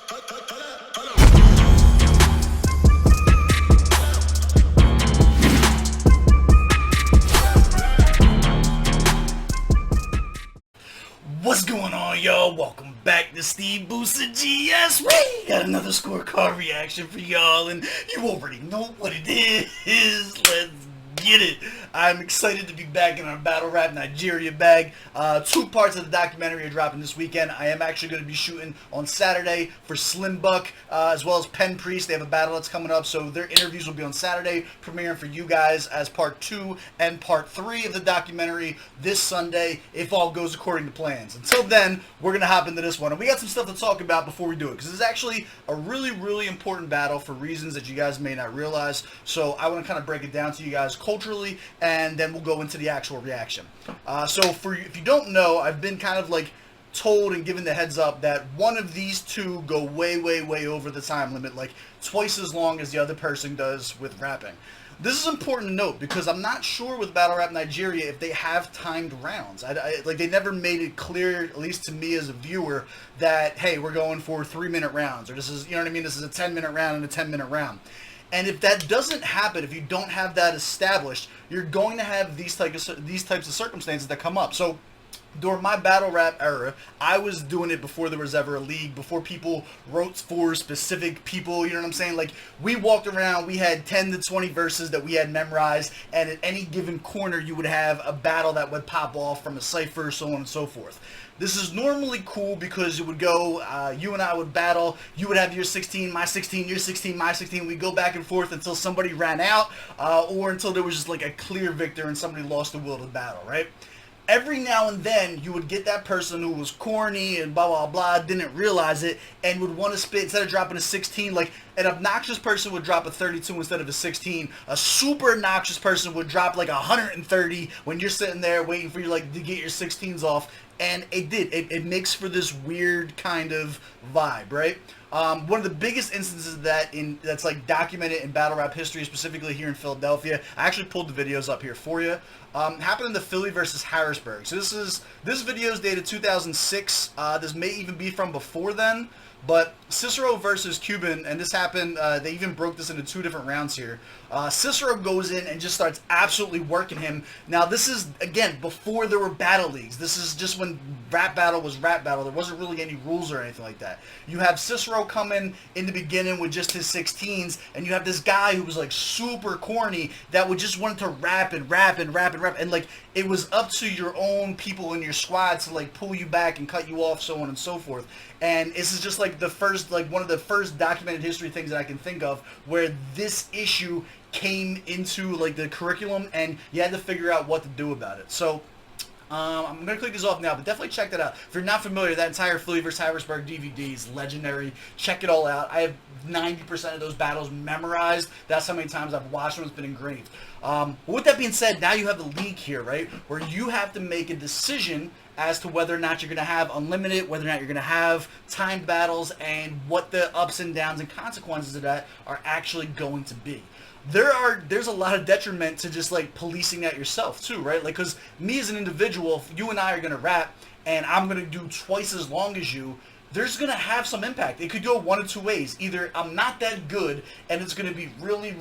What's going on, y'all? Welcome back to SteveBussaGS. We got another scorecard reaction for y'all, and you already know what it is. Let's get it. I'm excited to be back in our Battle Rap Nigeria bag. Two parts of the documentary are dropping this weekend. I am actually going to be shooting on Saturday for Slim Buck, as well as Penpriest. They have a battle that's coming up, so their interviews will be on Saturday, premiering for you guys as part 2 and part 3 of the documentary this Sunday, if all goes according to plans. Until then, we're going to hop into this one, and we got some stuff to talk about before we do it, because this is actually a really important battle for reasons that you guys may not realize. So I want to kind of break it down to you guys culturally, and then we'll go into the actual reaction. So if you don't know, I've been kind of like told and given the heads up that one of these two go way over the time limit, like twice as long as the other person does with rapping. This is important to note because I'm not sure with Battle Rap Nigeria if they have timed rounds. Like they never made it clear, at least to me as a viewer, that hey, we're going for 3-minute rounds, or this is, you know what I mean, this is a 10-minute round and a 10-minute round. And if that doesn't happen, if you don't have that established, you're going to have these types of circumstances that come up. So during my battle rap era, I was doing it before there was ever a league, before people wrote for specific people, you know what I'm saying? Like, we walked around, we had 10 to 20 verses that we had memorized, and at any given corner you would have a battle that would pop off from a cipher, so on and so forth. This is normally cool because it would go, you and I would battle, you would have your 16, my 16, your 16, my 16, we'd go back and forth until somebody ran out, or until there was just like a clear victor and somebody lost the will to battle, right? Every now and then, you would get that person who was corny and blah, blah, blah, didn't realize it, and would want to spit, instead of dropping a 16, like, an obnoxious person would drop a 32 instead of a 16. A super obnoxious person would drop, like, 130 when you're sitting there waiting for you, like, to get your 16s off. And it did. It makes for this weird kind of vibe, right? One of the biggest instances of that that's like documented in battle rap history, specifically here in Philadelphia. I actually pulled the videos up here for you. Happened in the Philly versus Harrisburg. So this video is dated 2006. This may even be from before then. But Cicero versus Cuban, and this happened, they even broke this into 2 different rounds here. Cicero goes in and just starts absolutely working him. Now, this is, again, before there were battle leagues. This is just when rap battle was rap battle. There wasn't really any rules or anything like that. You have Cicero coming in the beginning with just his 16s, and you have this guy who was, like, super corny that would just want to rap and rap and rap and rap. And, like, it was up to your own people in your squad to, like, pull you back and cut you off, so on and so forth. And this is just, like, one of the first documented history things that I can think of where this issue came into, like, the curriculum, and you had to figure out what to do about it. So I'm going to click this off now, but definitely check that out. If you're not familiar, that entire Philly vs. Harrisburg DVD is legendary. Check it all out. I have 90% of those battles memorized. That's how many times I've watched them. It's been engraved. With that being said, now you have the league here, right, where you have to make a decision as to whether or not you're going to have unlimited, whether or not you're going to have timed battles, and what the ups and downs and consequences of that are actually going to be. There's a lot of detriment to just like policing that yourself too, right? Like, because me as an individual, if you and I are going to rap and I'm going to do twice as long as you, there's going to have some impact. It could go one of 2 ways. Either I'm not that good and it's going to be really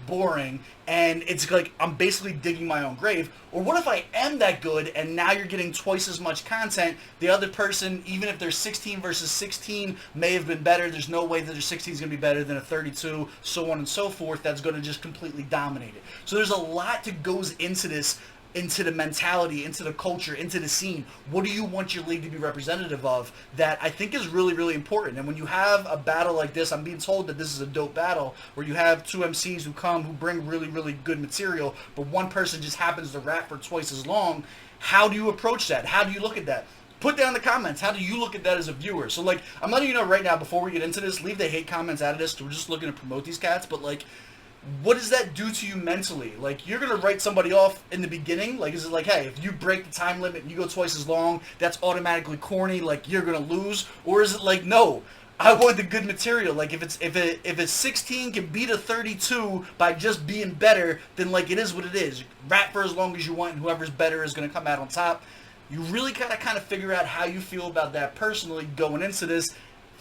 boring and it's like I'm basically digging my own grave. Or what if I am that good and now you're getting twice as much content? The other person, even if their 16 versus 16 may have been better, there's no way that their 16 is going to be better than a 32, so on and so forth. That's going to just completely dominate it. So there's a lot that goes into this, into the mentality, into the culture, into the scene. What do you want your league to be representative of? That I think is really important. And when you have a battle like this, I'm being told that this is a dope battle where you have 2 MCs who bring really good material, but one person just happens to rap for twice as long. How do you approach that? How do you look at that? Put down in the comments, how do you look at that as a viewer? So, like, I'm letting you know right now, before we get into this, leave the hate comments out of this. We're just looking to promote these cats, but, like, what does that do to you mentally? Like, you're going to write somebody off in the beginning? Like, is it like, hey, if you break the time limit and you go twice as long, that's automatically corny, like, you're going to lose? Or is it like, no, I want the good material. Like, if a 16 can beat a 32 by just being better, then, like, it is what it is. Rap for as long as you want, and whoever's better is going to come out on top. You really got to kind of figure out how you feel about that personally going into this.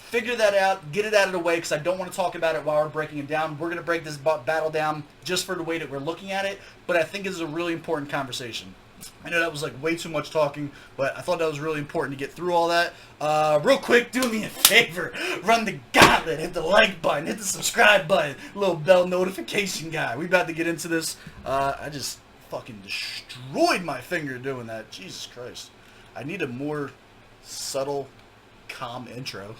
figure that out, get it out of the way, because I don't want to talk about it while we're breaking it down. We're going to break this battle down just for the way that we're looking at it, but I think it's a really important conversation. I know that was like way too much talking, but I thought that was really important to get through all that. Real quick, do me a favor. Run the gauntlet. Hit the like button. Hit the subscribe button. Little bell notification guy. We about to get into this. I just fucking destroyed my finger doing that. Jesus Christ. I need a more subtle, calm intro.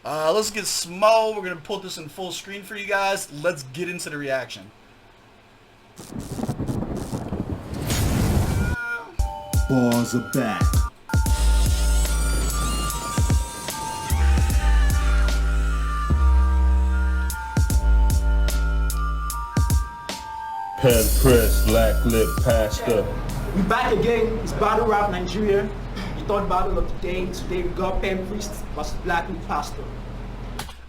Let's get small. We're going to put this in full screen for you guys. Let's get into the reaction. Balls are back. Penpriest, Blacklip, Pastor. We back again. It's Battle Rap Nigeria. The third battle of the day. Today we got Penpriest versus Blacklip Pastor.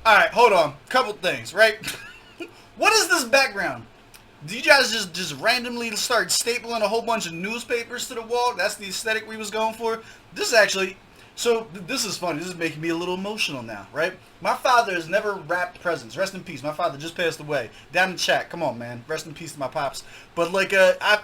Alright, hold on. Couple things, right? What is this background? Do you guys just randomly start stapling a whole bunch of newspapers to the wall? That's the aesthetic we was going for? This is actually... So, this is funny. This is making me a little emotional now, right? My father has never wrapped presents. Rest in peace. My father just passed away. Down in the chat. Come on, man. Rest in peace to my pops. But, like,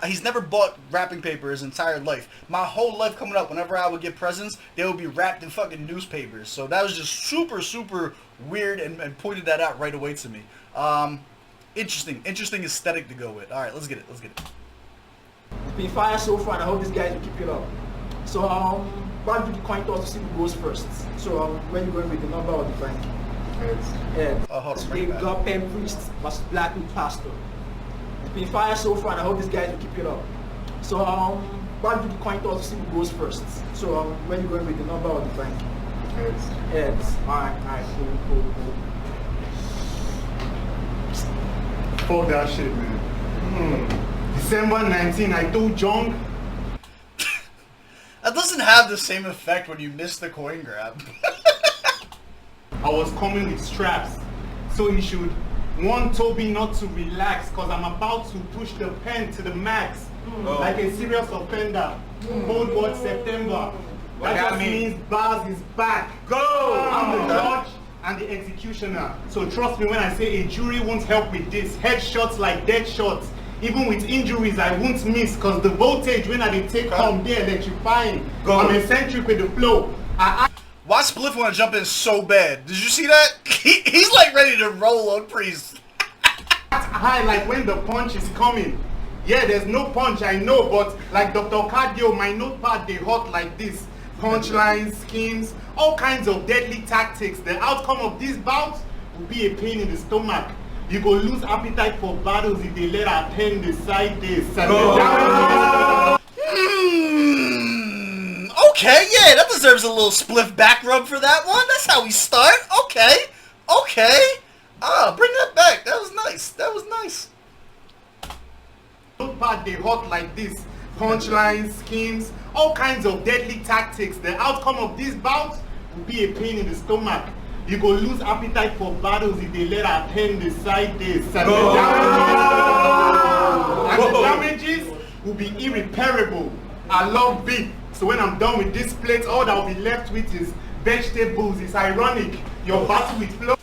he's never bought wrapping paper his entire life. My whole life coming up, whenever I would get presents, they would be wrapped in fucking newspapers. So, that was just super, super weird and pointed that out right away to me. Interesting aesthetic to go with. Alright, let's get it. It's been fire so far, and I hope these guys will keep it up. So, why do the coin toss to see who goes first? So, when you going with the number or the bank? Heads. Oh, hold on. Today we got Penpriest versus Blacklip Pastor. It's been fire so far, and I hope these guys will keep it up. So, why do the coin toss to see who goes first? So, when you going with the number or the bank? Heads. Alright, cool. Fuck that shit, man. December 19, I told Jong. That doesn't have the same effect when you miss the coin grab. I was coming with straps, so you should warn Toby not to relax, cause I'm about to push the pen to the max, like a serious offender. Cold War September. That just means Bars is back. Go! I'm the judge and the executioner. So trust me when I say a jury won't help with this. Headshots like dead shots. Even with injuries, I won't miss, cause the voltage when I take home, they electrifying. I'm eccentric with the flow. Why Spliff want to jump in so bad? Did you see that? He's like ready to roll on Priest. High like when the punch is coming. Yeah, there's no punch, I know, but like Dr. Cardio, my notepad, they hot like this. Punchlines, schemes, all kinds of deadly tactics. The outcome of this bout will be a pain in the stomach. You go lose appetite for battles if they let our pen decide this. Okay, yeah, that deserves a little Spliff back rub for that one. That's how we start. Okay. Bring that back. That was nice. Notepad, they hot like this. Punchlines, schemes, all kinds of deadly tactics. The outcome of this bout will be a pain in the stomach. You go lose appetite for battles if they let our pen decide this. And the damages will be irreparable. I love beef. So when I'm done with this plate, all that will be left with is vegetables. It's ironic. Your battle with flow.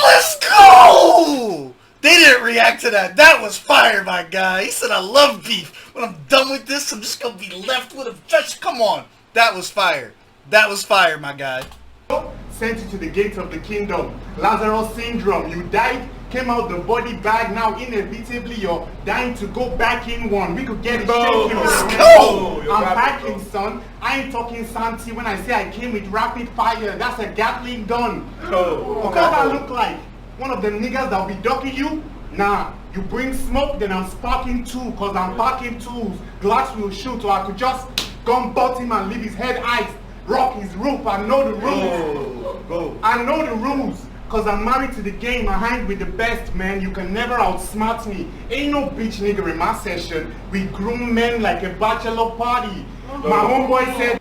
Let's go! They didn't react to that. That was fire, my guy. He said, I love beef. When I'm done with this, I'm just going to be left with a veg. Come on. That was fire. That was fire, my guy. Sent you to the gates of the kingdom. Lazarus syndrome. You died, came out the body bag. Now inevitably you're dying to go back in one. We could get it shaking. Let's go! I'm packing, son. I ain't talking Santi when I say I came with rapid fire. That's a Gatling gun. What I look like? One of them niggas that'll be ducking you? Nah. You bring smoke, then I'm sparking too, cause I'm packing tools. Glass will shoot, or I could just gun butt him and leave his head iced. Rock his roof. I know the rules. I know the rules. Cause I'm married to the game. I hang with the best, man. You can never outsmart me. Ain't no bitch nigga in my session. We groom men like a bachelor party. My homeboy said.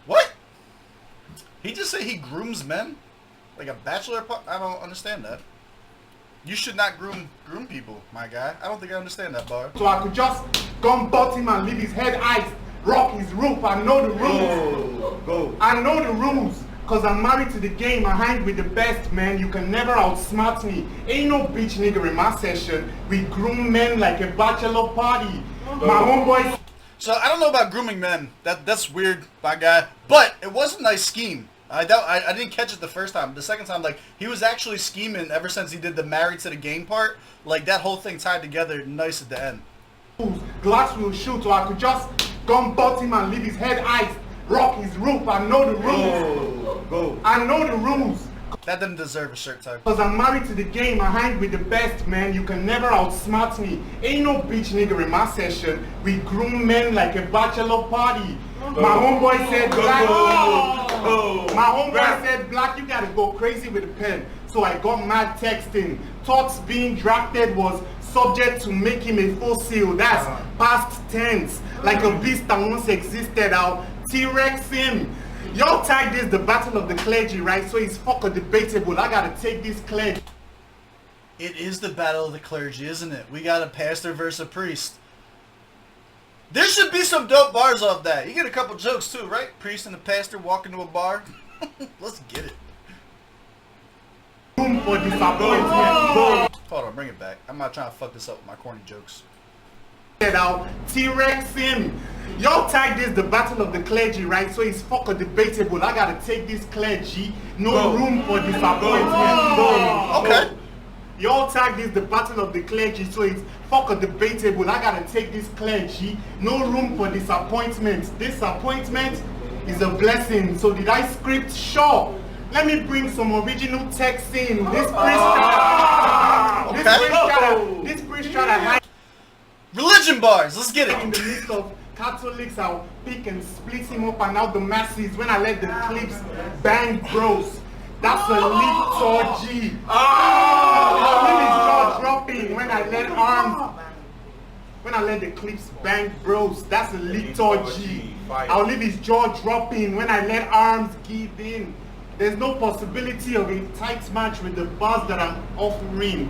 What? He just said he grooms men? Like a bachelor party? I don't understand that. You should not groom people, my guy. I don't think I understand that, bar. So I could just gun butt him and leave his head iced. Rock his roof. I know the rules. Go. I know the rules. Cause I'm married to the game, I hang with the best, man. You can never outsmart me. Ain't no bitch nigga in my session. We groom men like a bachelor party. My homeboys. So I don't know about grooming men. That's weird, my guy. But it was a nice scheme. I didn't catch it the first time. The second time, like, he was actually scheming ever since he did the married to the game part. Like, that whole thing tied together nice at the end. Glass will shoot, or I could just gun butt him and leave his head ice. Rock his roof. I know the rules. Go. I know the rules. That didn't deserve a shirt tag. Cause I'm married to the game, I hang with the best, man. You can never outsmart me. Ain't no bitch nigga in my session. We groom men like a bachelor party. My homeboy said Black. My homeboy said Black, you gotta go crazy with the pen. So I got mad texting. Thoughts being drafted was subject to make him a full seal. That's past tense. Like a beast that once existed. I'll T-Rex him. Y'all tag this the battle of the clergy, right? So it's fucking debatable. I gotta take this clergy. It is the battle of the clergy, isn't it? We got a pastor versus a priest. There should be some dope bars off that. You get a couple jokes too, right? Priest and a pastor walk into a bar. Let's get it. Room for disappointment. Hold on, bring it back. I'm not trying to fuck this up with my corny jokes. I'll T-Rex him. Y'all tag this the battle of the clergy, right? So it's fucking debatable. I gotta take this clergy. No room for disappointment. Okay. Y'all tag this the battle of the clergy, so it's fucking debatable. I gotta take this clergy. No room for disappointment. Disappointment is a blessing. So did I script? Sure. Let me bring some original text in. This priest try to hide. Religion bars, let's get In it. the midst of Catholics, I'll pick and split him up and out the masses when I let the clips bang bros. That's a liturgy. I'll leave his jaw dropping when I let arms. When I let the clips bang bros. That's a liturgy. I'll leave his jaw dropping when I let arms give in. There's no possibility of a tight match with the bars that I'm offering.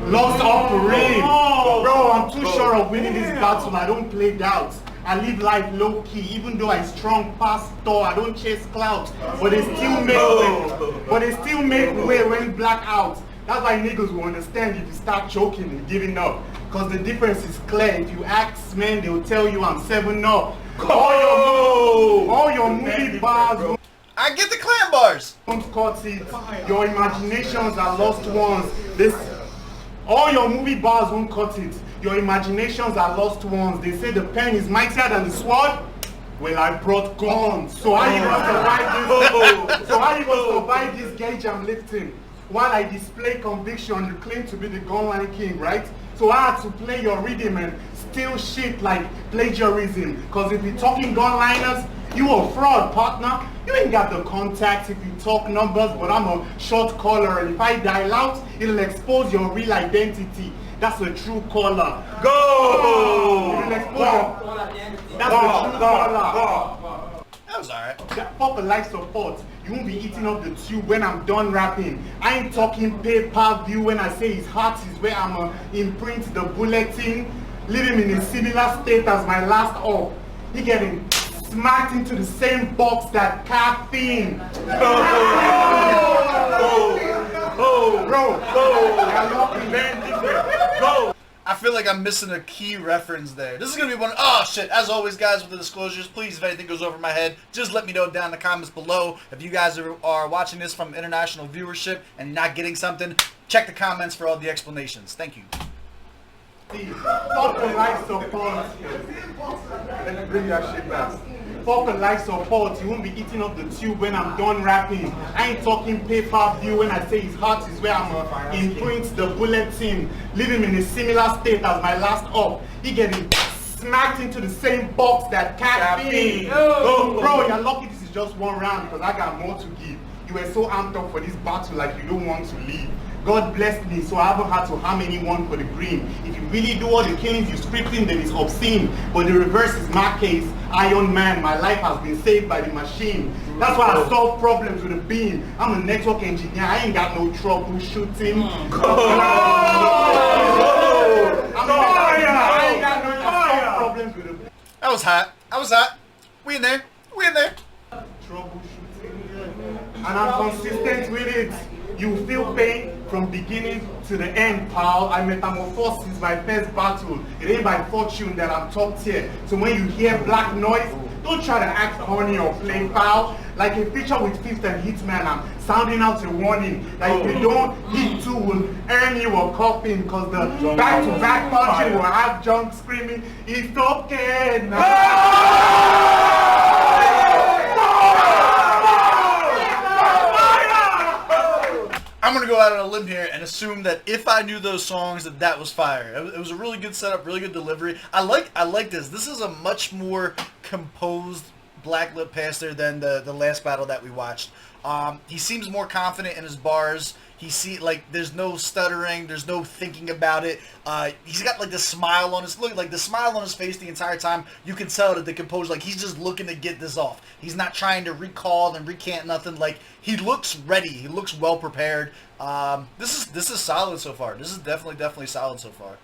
Lost offering. Bro, I'm too sure of winning this battle. I don't play doubts. I live life low key, even though I strong past door. I don't chase clouds, but they still make way. But they still make way when black out. That's why niggas will understand if you start choking and giving up. Cause the difference is clear. If you ask men, they'll tell you I'm 7-0. All your movie bars. I get the clan bars. Don't cut it. Your imaginations are lost ones. All your movie bars won't cut it. Your imaginations are lost ones. They say the pen is mightier than the sword. Well, I brought guns. So how you gonna survive this? So how you gonna survive this gauge I'm lifting? While I display conviction, you claim to be the gunline king, right? So I had to play your rhythm and steal shit like plagiarism. Cause if you're talking gunliners, you a fraud, partner. You ain't got the contacts if you talk numbers, but I'm a short caller, and if I dial out, it'll expose your real identity. That's a true caller. Go! It'll expose That's a true caller. That was alright. That fuck a life support. You won't be eating up the tube when I'm done rapping. I ain't talking pay-per-view when I say his heart is where I'ma imprint the bulletin. Leave him in a similar state as my last up. He getting smacked into the same box that caffeine. I feel like I'm missing a key reference there. This is gonna be one. Oh shit! As always, guys, with the disclosures, please, if anything goes over my head, just let me know down in the comments below. If you guys are watching this from international viewership and not getting something, check the comments for all the explanations. Thank you. Fuck the life support. Let me bring that shit back. Fuck the life support. You won't be eating up the tube when I'm done rapping. I ain't talking pay-per-view when I say his heart is where I'ma imprint the bulletin. Leave him in a similar state as my last up. He getting smacked into the same box that caffeine. Bro, you're lucky this is just one round because I got more to give. You were so amped up for this battle like you don't want to leave. God blessed me, so I haven't had to harm anyone for the green. If you really do all the killings you're scripting, then it's obscene. But the reverse is my case. Iron Man, my life has been saved by the machine. That's why I solve problems with a beam. I'm a network engineer. I ain't got no trouble shooting. I ain't got no problems with a beam. That was hot. I was hot. We in there. We in there. Trouble And I'm consistent with it. You feel pain from beginning to the end, pal. I metamorphosed since my first battle. It ain't by fortune that I'm top tier. So when you hear black noise, don't try to act corny or play foul. Like a feature with Fifth and Hitman, I'm sounding out a warning that if you don't hit two, will earn you a coffin. Cause the back-to-back punching will have junk screaming, it's okay now. I'm gonna go out on a limb here and assume that if I knew those songs, that was fire. It was a really good setup, really good delivery. I like this. This is a much more composed Blacklip pastor than the last battle that we watched. He seems more confident in his bars. There's no stuttering, there's no thinking about it. He's got like the smile on his the smile on his face the entire time. You can tell that the composer, like, he's just looking to get this off. He's not trying to recall and recant nothing. Like, he looks ready. He looks well prepared. This is solid so far. This is definitely solid so far.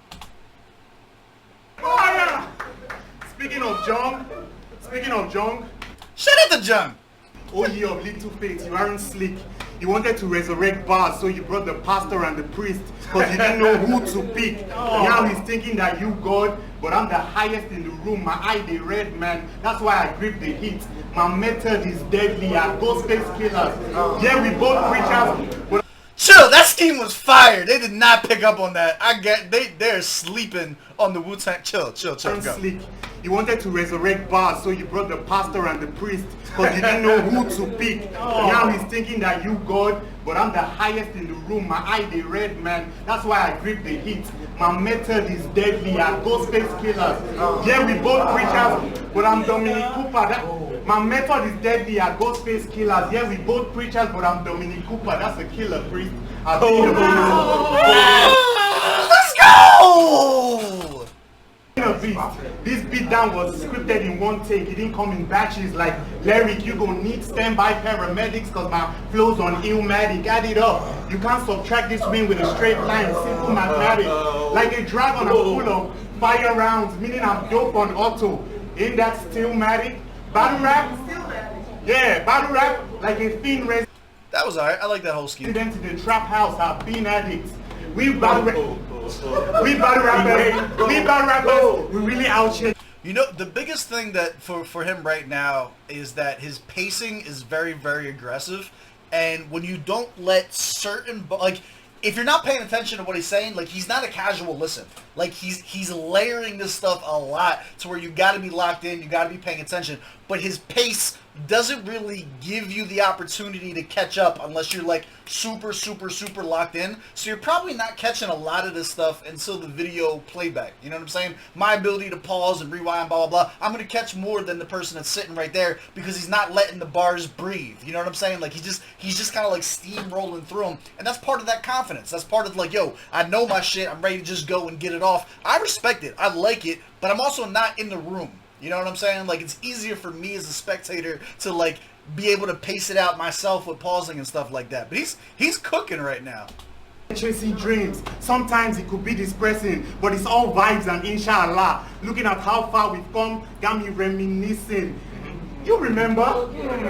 Fire! Speaking of Jung, Shut up, the Jung. oh ye of little faith, you aren't slick. You wanted to resurrect bars, so you brought the pastor and the priest, because you didn't know who to pick. Now he's thinking that you God, but I'm the highest in the room. My eye they red, man. That's why I grip the heat. My method is deadly. I ghost face killers. Yeah, we both preachers, but Chill, that scheme was fire. They did not pick up on that. They're sleeping on the Wu-Tang. Chill, I'm go. slick. You wanted to resurrect bars, so you brought the pastor and the priest, because you didn't know who to pick. Now he's thinking that you God, but I'm the highest in the room. My eye they red, man. That's why I grip the heat. My method is deadly. I ghost face killers. Yeah, we both preachers, but I'm Dominic Cooper. My method is deadly. I ghost face killers. Yeah, we both preachers, but I'm Dominic Cooper. That's a killer priest. Let's go! This beatdown was scripted in one take. It didn't come in batches like lyric. You gon' need standby paramedics cause my flow's on Illmatic. Add it up. You can't subtract this win with a straight line. Simple mathematics. Like a dragon, I'm full of fire rounds, meaning I'm dope on auto. Ain't that stillmatic? Battle rap? Yeah, battle rap like a thin res. That was alright. I like that whole scheme. Them to the trap house have been addicts. We battle rappers, we really out here. You know, the biggest thing that for him right now is that his pacing is very, very aggressive. And when you don't let certain, like, if you're not paying attention to what he's saying, like, he's not a casual listen. Like, he's layering this stuff a lot to where you got to be locked in, you got to be paying attention. But his pace doesn't really give you the opportunity to catch up unless you're like super locked in. So you're probably not catching a lot of this stuff until the video playback. You know what I'm saying? My ability to pause and rewind, blah, blah, blah. I'm going to catch more than the person that's sitting right there because he's not letting the bars breathe. You know what I'm saying? Like, he's just kind of like steamrolling through them. And that's part of that confidence. That's part of like, yo, I know my shit. I'm ready to just go and get it off. I respect it. I like it. But I'm also not in the room. You know what I'm saying? Like, it's easier for me as a spectator to, like, be able to pace it out myself with pausing and stuff like that. But he's cooking right now. Chasing dreams. Sometimes it could be dispersing, but it's all vibes and inshallah. Looking at how far we've come, got me reminiscing. You remember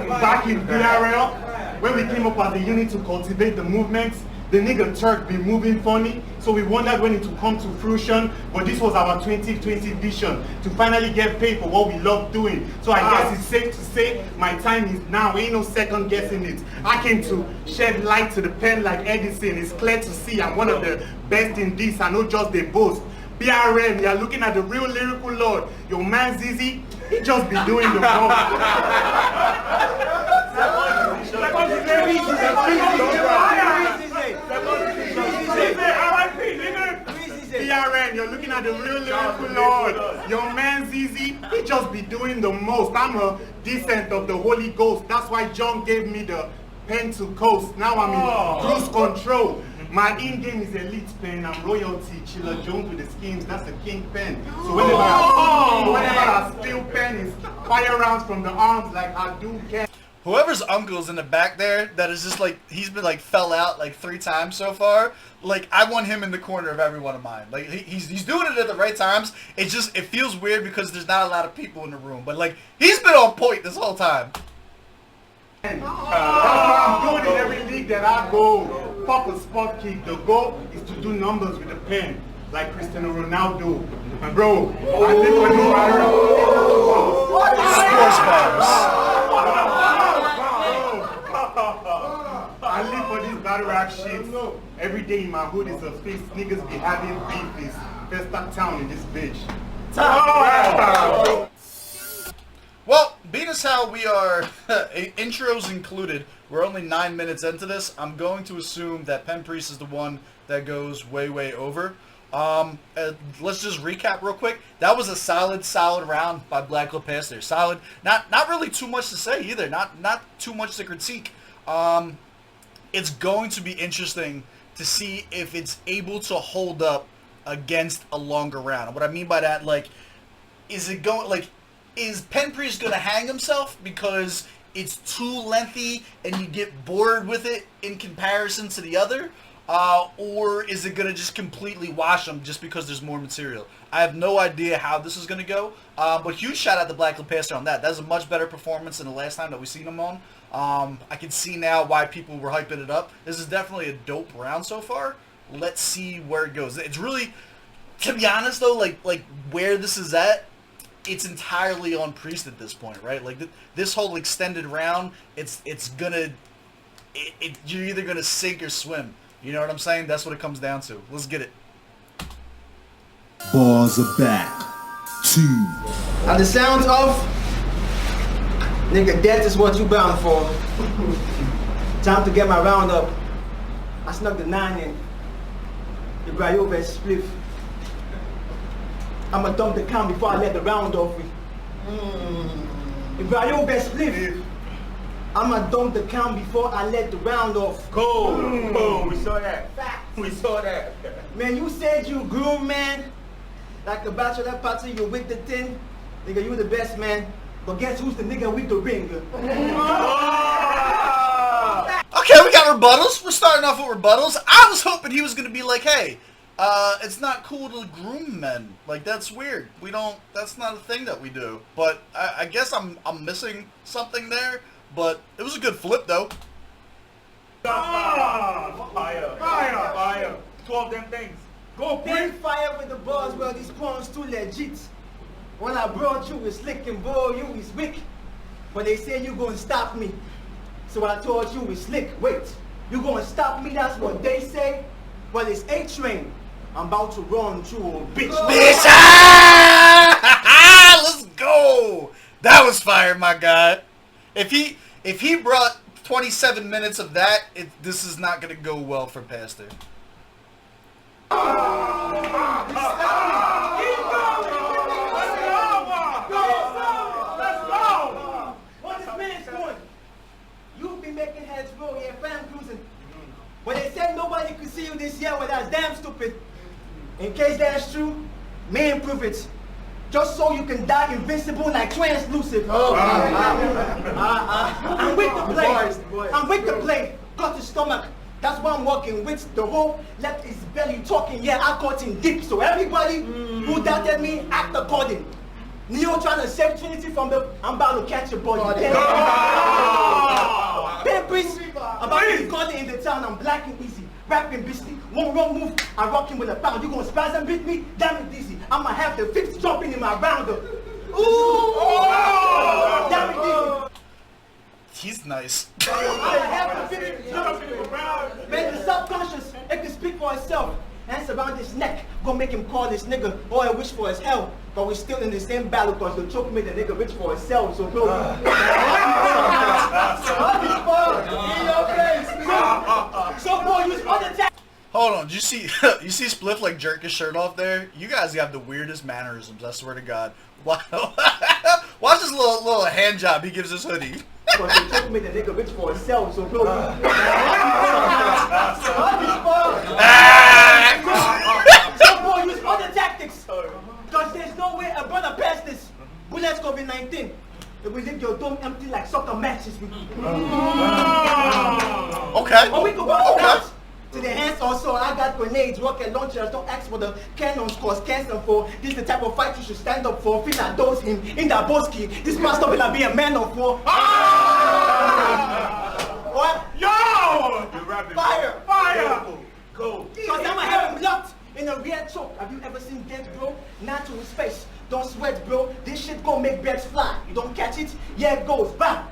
back in BRL when we came up as a unit to cultivate the movement? The nigga Turk been moving funny, so we wondered when it would come to fruition, but this was our 2020 vision, to finally get paid for what we love doing. So I guess it's safe to say, my time is now, ain't no second guessing it. I came to shed light to the pen like Edison. It's clear to see I'm one of the best in this, I know just the boast. BRM, you're looking at the real lyrical lord. Your man Zizi, he just be doing the most. BRN, you're looking at the real lyrical lord. Your man Zizi, he just be doing the most. I'm a descent of the Holy Ghost. That's why John gave me the pen to coast. Now I'm in cruise control. My in-game is elite pen. I'm royalty. Chiller Jones with the schemes. That's a king pen. So whenever I spill pen, it's fire rounds from the arms like I do can. Whoever's uncle's in the back there that is just like, he's been like fell out like 3 times so far. Like, I want him in the corner of every one of mine. Like, he's doing it at the right times. It feels weird because there's not a lot of people in the room. But like, he's been on point this whole time. That's what I'm doing in every league that I go. Fuck a spot kick. The goal is to do numbers with the pen, like Cristiano Ronaldo. And bro, I live for this battle. Sports bars. I live for this battle rap shit. Every day in my hood is a feast. Niggas be having beef. Is first start town in this bitch. Well, being as how we are intros included, we're only 9 minutes into this. I'm going to assume that Penpriest is the one that goes way over. Let's just recap real quick. That was a solid round by Blacklip Pastor. Solid. Not really too much to say either. Not too much to critique. It's going to be interesting to see if it's able to hold up against a longer round. And what I mean by that, like, is Penpriest going to hang himself because it's too lengthy and you get bored with it in comparison to the other? Or is it going to just completely wash him just because there's more material? I have no idea how this is going to go. But huge shout out to Blacklip Pastor on that. That's a much better performance than the last time that we've seen him on. I can see now why people were hyping it up. This is definitely a dope round so far. Let's see where it goes. It's really, to be honest though, like where this is at, it's entirely on Priest at this point, right? Like this whole extended round, you're either gonna sink or swim. You know what I'm saying? That's what it comes down to. Let's get it. Bars are back. 2. At the sounds of nigga, death is what you bound for. Time to get my round up. I snuck the 9 in. The Briover spliff. I'ma dump the count before I let the round off. The Briover spliff. I'ma dump the count before I let the round off. Cool. We saw that. We saw that. Man, you said you grew, man. Like a bachelor party, you with the tin. Nigga, you the best, man. But guess who's the nigga with the ring? Okay, we got rebuttals. We're starting off with rebuttals. I was hoping he was going to be like, hey, it's not cool to groom men. Like, that's weird. That's not a thing that we do. But I guess I'm missing something there. But it was a good flip, though. Fire. 12 them things. Go, Big fire with the bars, well, these pawns too legit. When I brought you is slick and boy, you is wick. But they say you gonna stop me. So I told you is slick. Wait, you gonna stop me? That's what they say. Well, it's A-Train. I'm about to run through a bitch. Bitch! Let's go! That was fire, my guy. If he brought 27 minutes of that, this is not gonna go well for Pastor. What's this man's doing? You be making heads roll, yeah, fam cruising. But they said nobody could see you this year, well, that's damn stupid. In case that's true, man, prove it. Just so you can die invincible like translucent. I'm with the play. I'm with the play. Got the stomach. That's why I'm walking with the whole left his belly talking. Yeah, I caught him deep. So everybody who doubted me, act according. Neo trying to save Trinity from the. I'm about to catch a body. Penpriest, about to be caught in the town. I'm black and easy. Rapping beastly. One wrong move, I rock him with a pound. You gonna spaz and beat me? Damn it, easy. I'ma have the fifth jumping in my rounder. Ooh! Damn it, easy. He's nice. Man, the subconscious, it can speak for itself. Hands around his neck, gonna make him call this nigga or I wish for his hell. But we're still in the same battle cause the choke made the nigga rich for himself. So bro, so boy, use other tactics. Hold on, you see Spliff like jerk his shirt off there? You guys have the weirdest mannerisms, I swear to God. Watch this little hand job he gives his hoodie. But the choke made the nigga rich for himself. So bro, so boy, use other tactics. Cause there's no way a brother past this. Bullets COVID-19. If we leave your dome empty like soccer matches. Okay. Or we could go out to the hands also. I got grenades, rocket launchers. Don't ask for the cannons cause cancer for. This is the type of fight you should stand up for. Feel like those in that boski. This must not be like be a man of war. What? Yo! You rapping. Fire! Fire! Go. Cause I'ma have him locked in a rear choke. Have you ever seen death, bro? Not to his face. Don't sweat, bro. This shit gon' make birds fly. You don't catch it? Yeah, it goes. Bam!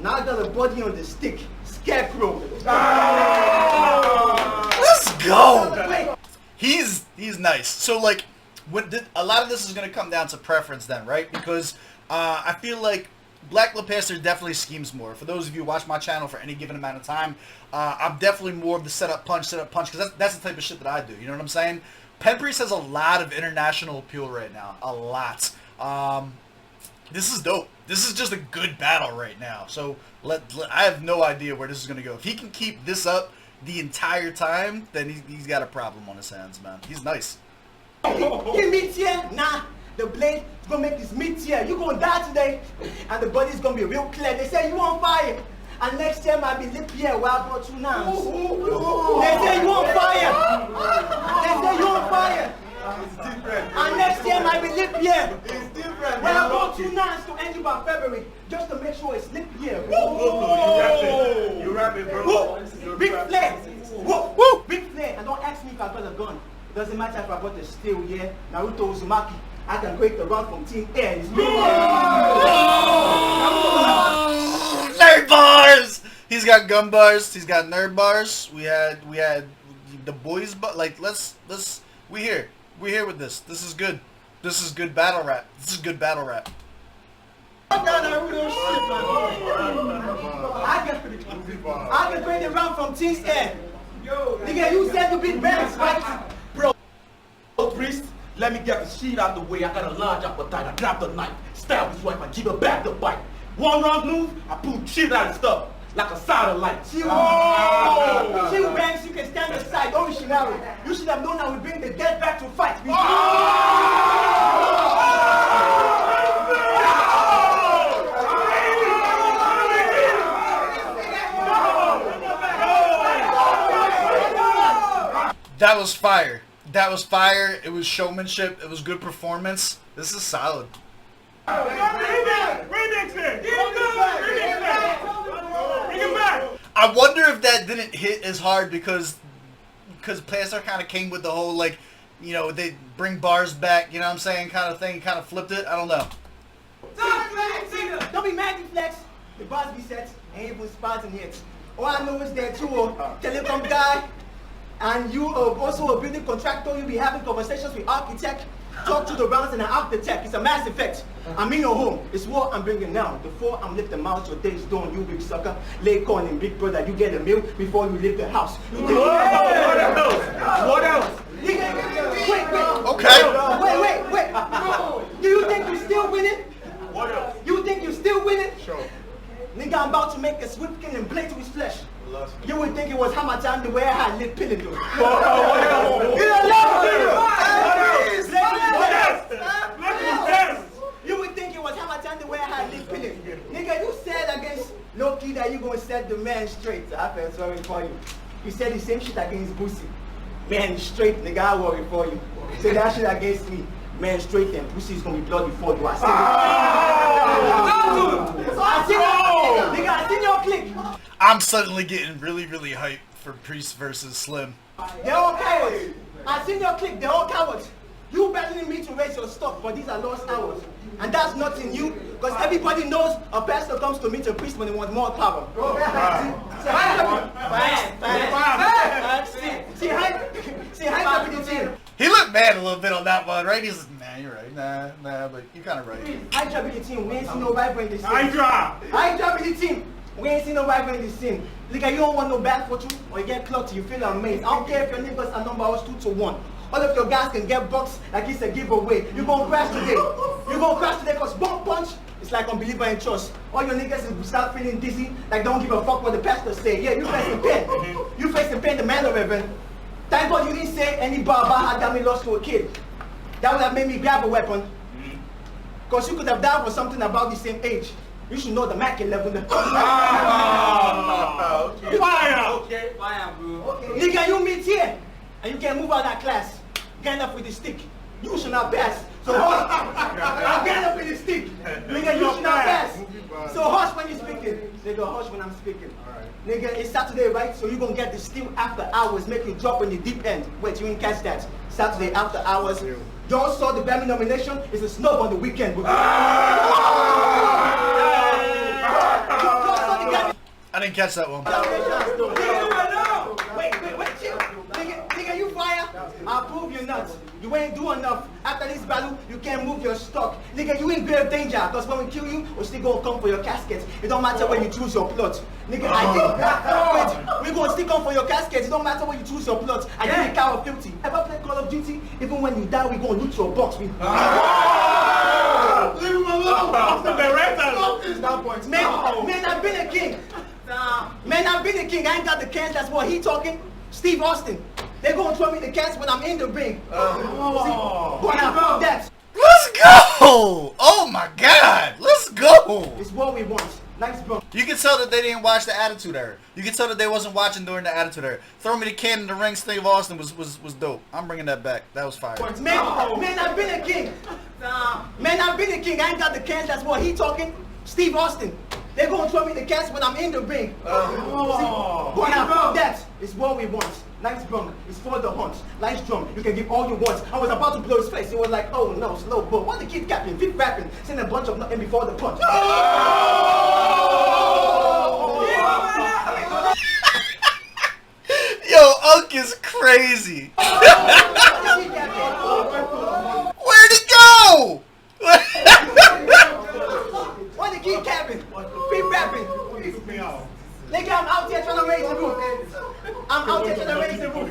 Now I got a body on the stick. Scarecrow. Let's go. Wait. He's nice. So like, a lot of this is gonna come down to preference then, right? Because I feel like Blacklip definitely schemes more. For those of you who watch my channel for any given amount of time, I'm definitely more of the setup punch, because that's the type of shit that I do. You know what I'm saying? Penpriest has a lot of international appeal right now. A lot. This is dope. This is just a good battle right now. So I have no idea where this is going to go. If he can keep this up the entire time, then he's got a problem on his hands, man. He's nice. He meets here? Nah. The blade is gonna make this meat here. You gonna die today. And the body's gonna be real clear. They say you on fire. And next year might be lip year where I brought you now. They say you on fire. They say you on fire. It's different. And next year might be lip year. It's different. Where I brought you now to end you by February. Just to make sure it's lip year. You rapping, bro. Big flare. Woo. Big flare. And don't ask me if I got a gun. Doesn't matter if I got a steel, yeah. Naruto Uzumaki. I can break the run from Team Air. It's Nerd bars. He's got gun bars. He's got nerd bars. We had the boys, but like we here with this. This is good. This is good battle rap. This is good battle rap. I can break the run from Team Air. Nigga, you said you beat bands, right? Bro, Priest, let me get the shit out the way. I got a large appetite. I grab the knife, stab his wife, and give her back the bite. One wrong move, I pull shit out of stuff like a satellite. She bangs, you can stand aside. Original. You should have known I would bring the dead back to fight. That was fire. That was fire. It was showmanship. It was good performance. This is solid. I wonder if that didn't hit as hard because Plaster kind of came with the whole, like, you know, they bring bars back, you know what I'm saying, kind of thing, kind of flipped it. I don't know. Don't be mad, you flex. The boss be set, ain't even spotting yet. All I know is that you a telecom guy, and you are also a building contractor. You be having conversations with architect, talk to the rounds and an architect. It's a mass effect. I'm in your home. It's what I'm bringing now. Before I'm lifting out your days done, you big sucker. Lay corn in big brother. You get a meal before you leave the house. What else? Wait. Okay. Wait. Do you think you're still winning? What else? You think you're still winning? Sure. Nigga, I'm about to make a swift kill and blade to his flesh. You would think it was how much time the way I had lit pilling though. You would think it was how much time the way I had lit pilling. Nigga, you said against Loki that you gonna set the man straight. I felt sorry for you. You said the same shit against Bussy. Man straight, nigga, I worry for you. Say that shit against me. Man straight and Pussy is gonna be blood before you. I seen your click. I'm suddenly getting really, really hyped for Priest versus Slim. They're all cowards. I seen your click. They're all cowards. You begging me to raise your stock, but these are lost hours. And that's not in you, because everybody knows a pastor comes to meet a priest when he wants more power. See, hype up in the team. He looked mad a little bit on that one, right? He's like, nah, you're right. Nah, but you're kind of right. Hype up in the team. We ain't seen no rival in this team. Hydra! Hype up in the team. We ain't seen no rival in this team. Look, you don't want no bad fortune or you get clocked, you feel amazed. I don't care if your neighbors are number was 2-1. All of your guys can get bucks like it's a giveaway. You gonna crash today. You gonna crash today because one punch is like unbeliever in trust. All your niggas is start feeling dizzy, like don't give a fuck what the pastor say. Yeah, you facing pain. You facing pain, the man of heaven. Thank God you didn't say any bar about how Dami lost to a kid. That would have made me grab a weapon. Because you could have died for something about the same age. You should know the Mac 11. Okay. Fire! Okay, fire, bro. Okay. Nigga, you meet here and you can't move out of that class. Get up with the stick. You should not pass. So hush. Get up with the stick. Nigga, you should not pass. So hush when you're speaking. Nigga, hush when I'm speaking. Alright. Nigga, it's Saturday, right? So you gonna get the steal after hours, make you drop in the deep end. Wait, you didn't catch that. Saturday after hours. Y'all saw the Grammy nomination? It's a snub on the weekend. I didn't catch that one. Wait, chill. Nigga, you fire? I'll prove you're nuts. You ain't doing enough. After this battle, you can't move your stock. Nigga, you in grave danger. Cause when we kill you, we're still gonna come for your casket. It don't matter when you choose your plot. Nigga, I think. Wait, we gonna still come for your casket. It don't matter when you choose your plot. I think the cow of guilty. Ever play Call of Duty? Even when you die, we gonna loot your box. Leave him alone. Man, I've been a king. Man, I've been a king. I ain't got the cans. That's what he talking. Steve Austin. They're gonna throw me the cans when I'm in the ring. That. Let's go! Oh my God! Let's go! It's what we want. Nice, bro. You can tell that they didn't watch the Attitude Era. You can tell that they wasn't watching during the Attitude Era. Throw me the can in the ring. Steve Austin was dope. I'm bringing that back. That was fire. Man, I've been a king. Man, I've been a king. I ain't got the cans. That's what he talking. Steve Austin. They're gonna throw me the cans when I'm in the ring. That is what we want. Nice bro, it's for the hunt. Nice drum, you can give all you want. I was about to blow his face. It was like, oh no, slow bro. What the kid capping? Keep rapping. Send a bunch of nothing before the punch. Yo, Unk is crazy. Where'd he go? What the kid capping? Keep rapping. Nigga, I'm out here trying to raise the roof.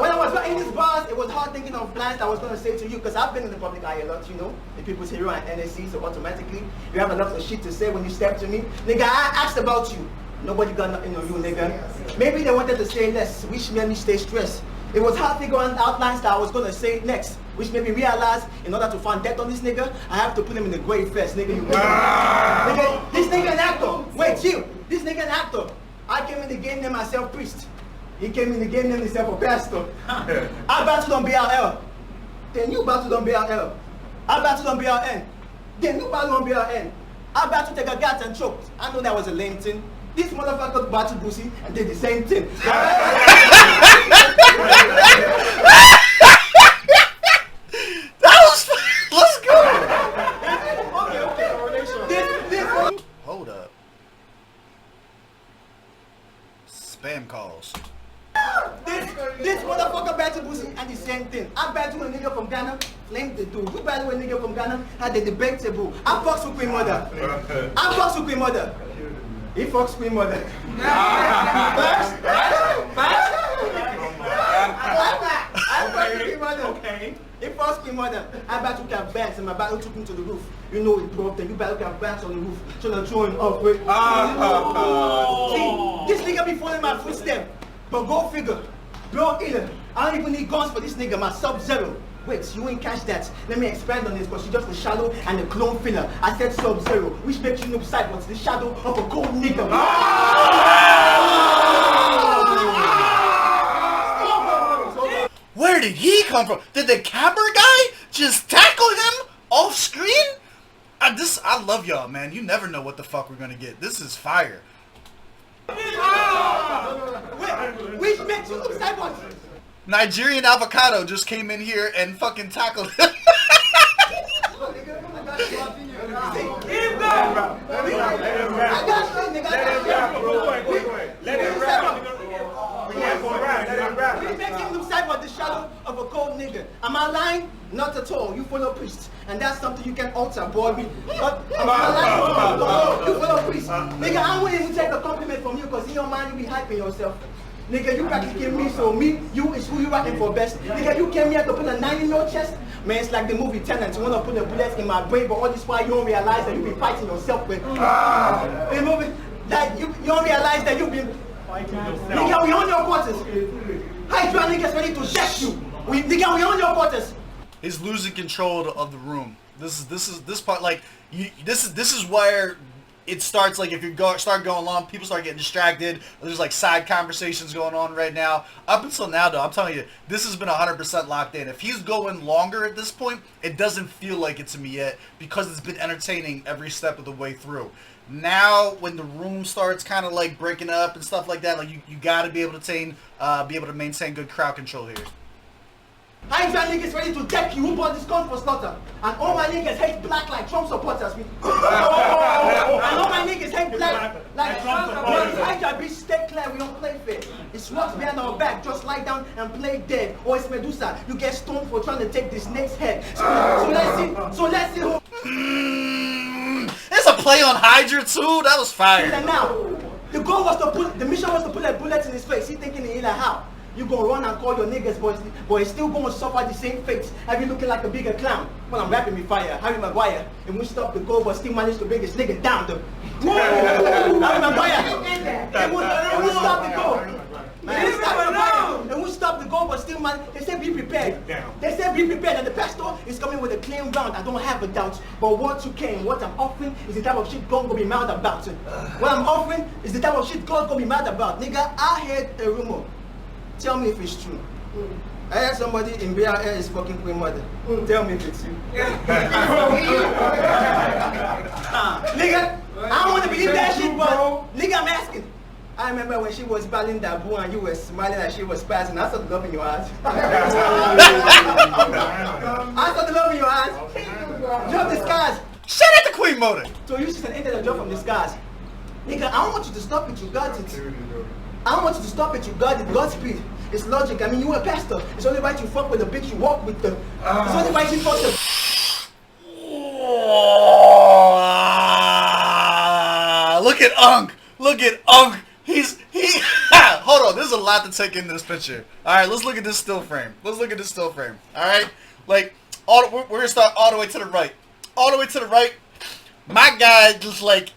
When I was writing these bars, it was hard thinking of plans I was going to say to you, because I've been in the public eye a lot, you know, the people's hero and NSC, so automatically you have a lot of shit to say when you step to me. Nigga, I asked about you. Nobody got nothing on you, nigga. Maybe they wanted to say less, which made me stay stressed. It was hard figuring out lines that I was going to say next, which made me realize in order to find death on this nigga, I have to put him in the grave first, nigga. Nigga, this nigga an actor. Wait, chill. This nigga an actor. I came in the game named myself Priest. He came in the game named himself a pastor. I battled on BRL. Then you battled on BRL. I battled on BRN. Then you battled on BRN. I battled to take a gat and choked. I know that was a lame thing. This motherfucker battled Bussy and did the same thing. Let's go! Okay. Hold up. Spam calls. This motherfucker battled Bussy and the same thing. I battled a nigga from Ghana, flamed the dude. You battled a nigga from Ghana, had the debate table. I fucks with Queen Mother. He fucks Queen Mother. Facts. Okay. He fucks Queen Mother. I battle Cap Banks and my battle took him to the roof. You know it broke, then you battle Cap Banks on the roof. Trying to throw him off with. See, this nigga be following my footsteps. But go figure. Bro, either. I don't even need guns for this nigga, my Sub-Zero. Wait, you ain't catch that. Let me expand on this, because she just a shadow and a clone filler. I said Sub-Zero, which makes you noob side, but the shadow of a cold nigga. Where did he come from? Did the camera guy just tackle him off screen? I love y'all, man. You never know what the fuck we're gonna get. This is fire. Which makes you noob side, but Nigerian Avocado just came in here and fucking tackled him. The shadow of a cold nigga. Am I lying? Not at all. You follow Priest, and that's something you can alter, boy. But am I lying? You follow Priest. Nigga, I wouldn't even take a compliment from you, because in your mind you be hyping yourself. Nigga, you practically came me, so me, you is who you rocking for best. Nigga, you came here to put a 9 in your chest. Man, it's like the movie Tenant. You wanna put the bullets in my brain, but all this while you don't realize that you been fighting yourself with. The movie that you don't realize that you've been fighting yourself. Nigga, we on your quarters. Hydra niggas ready to jet you. Nigga, we on your quarters. He's losing control of the room. This part, like, this is where it starts. Like, if you start going long, people start getting distracted. There's like side conversations going on right now. Up until now, though, I'm telling you, this has been 100% locked in. If he's going longer at this point, it doesn't feel like it to me yet, because it's been entertaining every step of the way through. Now, when the room starts kind of like breaking up and stuff like that, like you gotta be able to maintain good crowd control here. Hydra niggas ready to deck you. Who bought this gun for slaughter? And all my niggas hate black like Trump supporters. And all my niggas hate black like Trump supporters. Hydra bitch, stay clear, we don't play fair. It's what's behind our back, just lie down and play dead. Or it's Medusa, you get stoned for trying to take this snake's head. So let's see who. There's a play on Hydra too. That was fire. And now, the goal was to put, the mission was to put a bullet in his face. He thinking he like how? You gonna run and call your niggas, but he's still gonna suffer the same fate. Have you looking like a bigger clown? When I'm rapping with fire, Harry Maguire, and we stop the goal, but still managed to bring his nigga down. Harry Maguire, and we stop the goal. And we stop the goal, but still, man, they say be prepared. They say be prepared, and the pastor is coming with a clean round. I don't have a doubt. But what you came, what I'm offering is the type of shit God gonna be mad about. What I'm offering is the type of shit God gonna be mad about. Nigga, I heard a rumor. Tell me if it's true. I heard somebody in BRL is fucking Queen Mother. Tell me if it's you. Nigga, I don't want to believe that shit, but nigga, I'm asking. I remember when she was battling that boo and you were smiling and she was passing. I saw the love in your eyes. I saw the love in your eyes. Drop the scars. Shout out to Queen Mother. So you just an angel that drop from the scars. Nigga, I don't want you to stop it. You got it. I don't want you to stop it, you got it, Godspeed. It's logic, I mean you a pastor. It's only right you fuck with the bitch you walk with them. It's only right you fuck the... Look at Unk! Look at Unk! Hold on, there's a lot to take in this picture. Alright, let's look at this still frame. Alright? Like, we're gonna start all the way to the right. All the way to the right. My guy just like,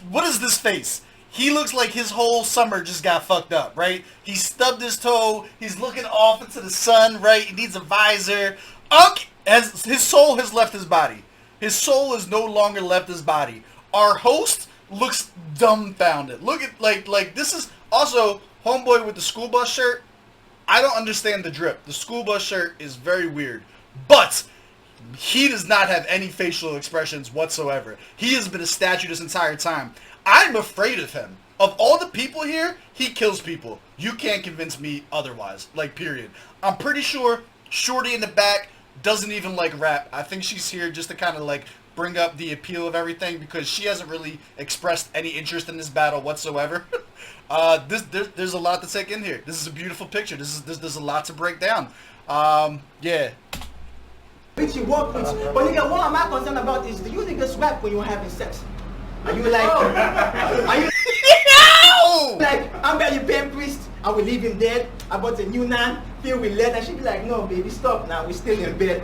what is this face? He looks like his whole summer just got fucked up, right? He stubbed his toe. He's looking off into the sun, right? He needs a visor. His soul has left his body. His soul has no longer left his body. Our host looks dumbfounded. Look at, like this is also homeboy with the school bus shirt. I don't understand the drip. The school bus shirt is very weird. But he does not have any facial expressions whatsoever. He has been a statue this entire time. I'm afraid of him. Of all the people here, he kills people. You can't convince me otherwise. Like, period. I'm pretty sure Shorty in the back doesn't even like rap. I think she's here just to kind of like bring up the appeal of everything because she hasn't really expressed any interest in this battle whatsoever. There's a lot to take in here. This is a beautiful picture. There's a lot to break down. Yeah. Bitch you walk with. But nigga, what am I concerned about is do you niggas rap when you're having sex? Are you like, like, I'm barely Penpriest, I will leave him dead. I bought a new nan, filled with lead, and she'd be like, no baby, stop now, we're still in bed.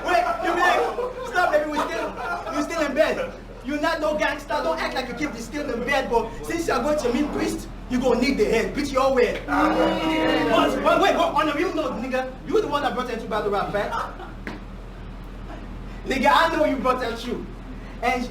Wait, you be like, stop baby, we're still in bed. You're not no gangster, don't act like you keep this still in bed, but since you're going to meet priest, you gonna need the head, bitch, you're weird. But wait, on a real note, nigga, you the one that brought her into battle rap, right? Nigga, I know you brought her through. And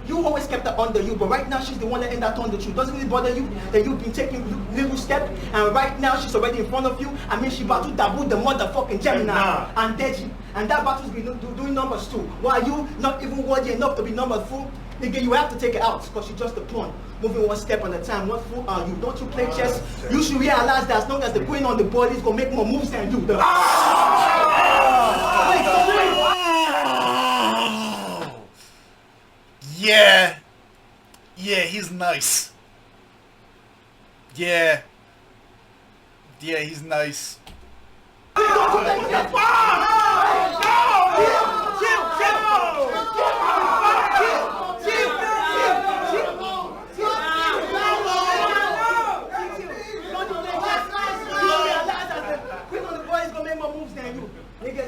you always kept her under you, but right now she's the one that ended up on the truth. Doesn't it bother you that you've been taking little step and right now she's already in front of you? I mean, she about to daboo the motherfucking Gemini and Deji. And that battle's been doing numbers too. Why are you not even worthy enough to be number 4? Nigga, you have to take her out because she's just a pawn. Moving one step at a time. What fool are you? Don't you play chess? You should realize that as long as the queen on the board is gonna make more moves than you. Yeah. Yeah, he's nice. Yeah. Yeah, he's nice.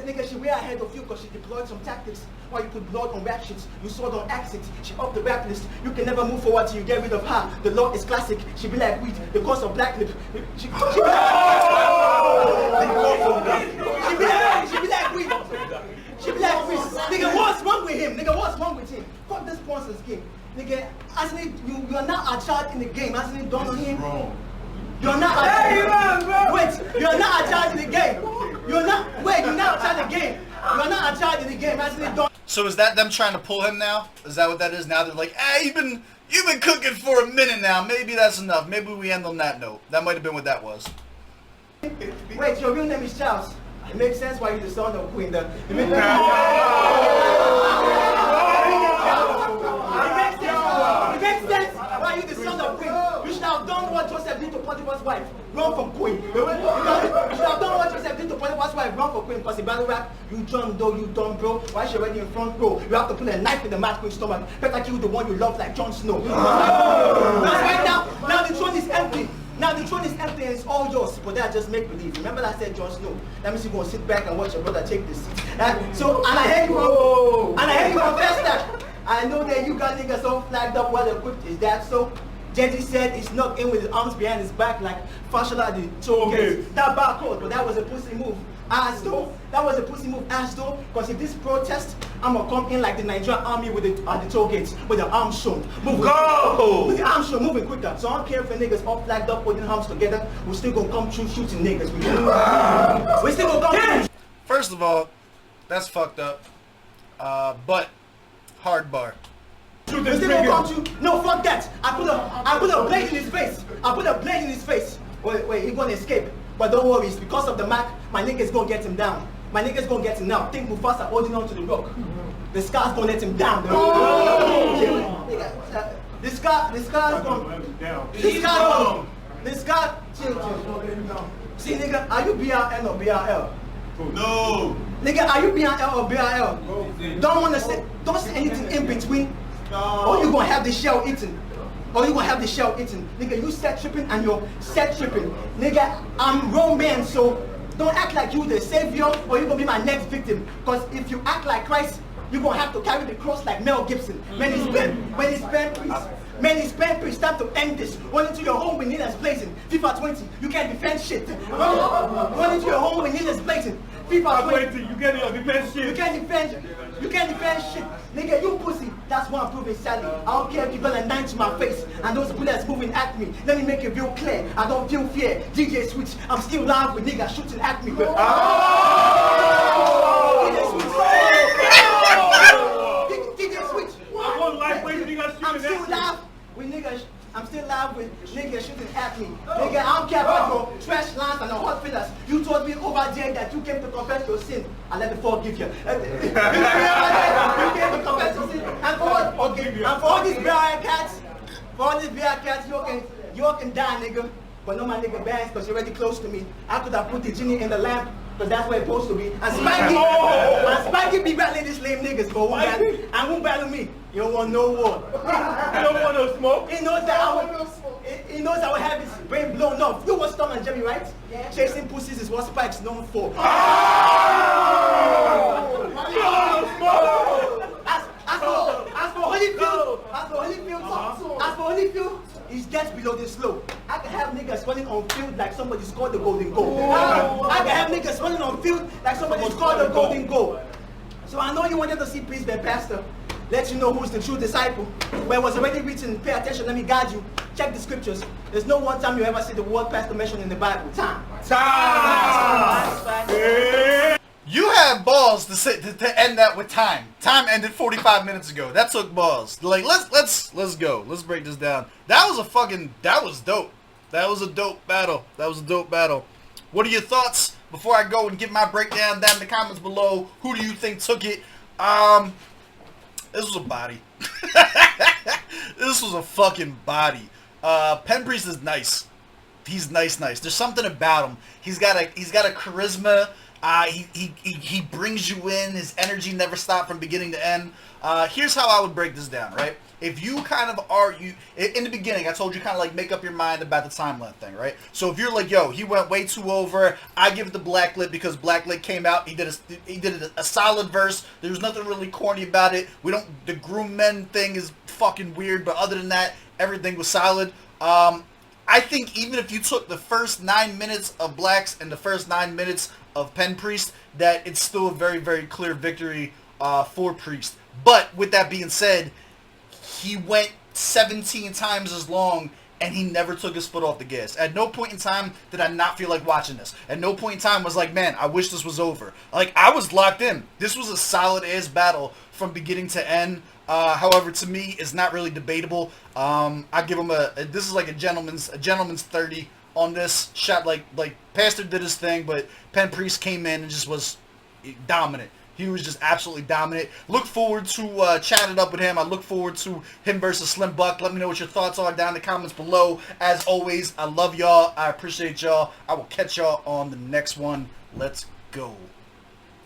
Nigga, she way ahead of you because she deployed some tactics. While you put blood on rap sheets, you saw on accent. She up the rap list. You can never move forward till you get rid of her. The law is classic. She be like weed. The cause of Blacklip. She be like weed. She be like weed. Nigga, what's wrong with him? Nigga, what's wrong with him? Fuck this sponsors game. Nigga, hasn't it, you are not a child in the game. Hasn't it done on him? You're not a child. Wait, you're not a child in the game. You're not a child in the game. You're not a child in the game. Hasn't it done? So is that them trying to pull him now? Is that what that is now? They're like, hey, you've been cooking for a minute now. Maybe that's enough. Maybe we end on that note. That might have been what that was. Wait, your real name is Charles. It makes sense why you're the son of Queen. It makes sense why you're the son of Queen. You should have done what Joseph did to Potiphar's wife. Run from Queen. You should have done what Joseph did to Potiphar's wife. Run from Queen. Because in battle rap, you John Doe, you dumb bro. Why is she already in front row? You have to put a knife in the Mad Queen's stomach. Better kill the one you love like Jon Snow. Because right now the throne is empty. Now the throne is empty and it's all yours, but that just make believe. Remember that I said Jon Snow. That means you're gonna sit back and watch your brother take the seat. So and I heard you confess that. I know that you got niggas all flagged up, well equipped. Is that so? Jesse said he snuck in with his arms behind his back like Fashola did. So that barcode, but that was a pussy move. As though that was a pussy move, as though, because if this protest, I'm gonna come in like the Nigerian army with the toll gates with the arms shown. With the arms shown, moving quicker. So I don't care if the niggas all flagged up, holding arms together. We're still gonna come through shooting niggas. We still gonna come through. First of all, that's fucked up. But hard bar. We still gonna come through. No, fuck that. I put a blade in his face. Wait, he gonna escape. But don't worry, it's because of the Mac, my nigga's gonna get him down. My nigga's gonna get him now. Think Mufasa holding on to the rock. The scar's gonna let him down. The scar. Chill. See, nigga, are you BRN or BRL? No. Nigga, are you BRL or BRL? Don't say anything in between. Or you gonna have the shell eaten. Nigga, you set tripping and you're set tripping. Nigga, I'm Roman, so don't act like you the savior or you're gonna be my next victim. Because if you act like Christ, you're gonna have to carry the cross like Mel Gibson. Man, it's Penpriest, time to end this. Run into your home with needles blazing. FIFA 20, you can't defend shit. Run into your home with needles blazing. FIFA 20, You can't defend shit. you can't defend shit. Nigga, you pussy. That's what I'm proving, Sally. I don't care if you're gonna knife to my face and those bullets moving at me. Let me make it real clear. I don't feel fear. DJ Switch, I'm still live with niggas shooting at me. DJ Switch. I'm still live with niggas. I'm still live with niggas shooting at me. Nigga, I don't care about your trash lines and the hot fillers. You told me over there that you came to confess your sin. I let me forgive you. You came to confess your sin. And for what? Okay. And for all these bear cats, you can die, nigga. But no, my nigga bands, because you're already close to me. I could have put the genie in the lamp, because that's where it's supposed to be. And Spikey be battling these lame niggas, but won't battle me. You don't want no war. You don't want no smoke? He knows that I would have his brain blown off. You watch Tom and Jerry, right? Yeah. Chasing pussies is what Spike's known for. As for Holyfield, he's just below the slope. I can have niggas running on field like somebody scored the golden goal. I can have niggas running on field like somebody scored the golden goal. So I know you wanted to see priest and pastor. Let you know who's the true disciple. Where it was already written, pay attention, let me guide you. Check the scriptures. There's no one time you ever see the word pastor mentioned in the Bible. Time. You had balls to end that with time. Time ended 45 minutes ago. That took balls. Like let's go. Let's break this down. That was dope. That was a dope battle. What are your thoughts before I go and give my breakdown down in the comments below? Who do you think took it? This was a body. This was a fucking body. Penpriest is nice. He's nice. There's something about him. He's got a charisma. He brings you in. His energy never stopped from beginning to end. Here's how I would break this down, right? If you kind of in the beginning, I told you kind of like make up your mind about the timeline thing, right? So if you're like, yo, he went way too over, I give it to Blacklip because Blacklip came out, he did a solid verse. There was nothing really corny about it. The groom men thing is fucking weird, but other than that, everything was solid. I think even if you took the first 9 minutes of Blacks and the first 9 minutes of Penpriest, that it's still a very, very clear victory for Priest. But with that being said, he went 17 times as long and he never took his foot off the gas. At no point in time did I not feel like watching this. At no point in time was like, man, I wish this was over. Like, I was locked in. This was a solid-ass battle from beginning to end. However, to me, it's not really debatable. I give him this is like a gentleman's 30 on this shot. Like Pastor did his thing, but Penpriest came in and just was dominant. He was just absolutely dominant. Look forward to chatting up with him. I look forward to him versus Slim Buck. Let me know what your thoughts are down in the comments below. As always, I love y'all. I appreciate y'all. I will catch y'all on the next one. Let's go.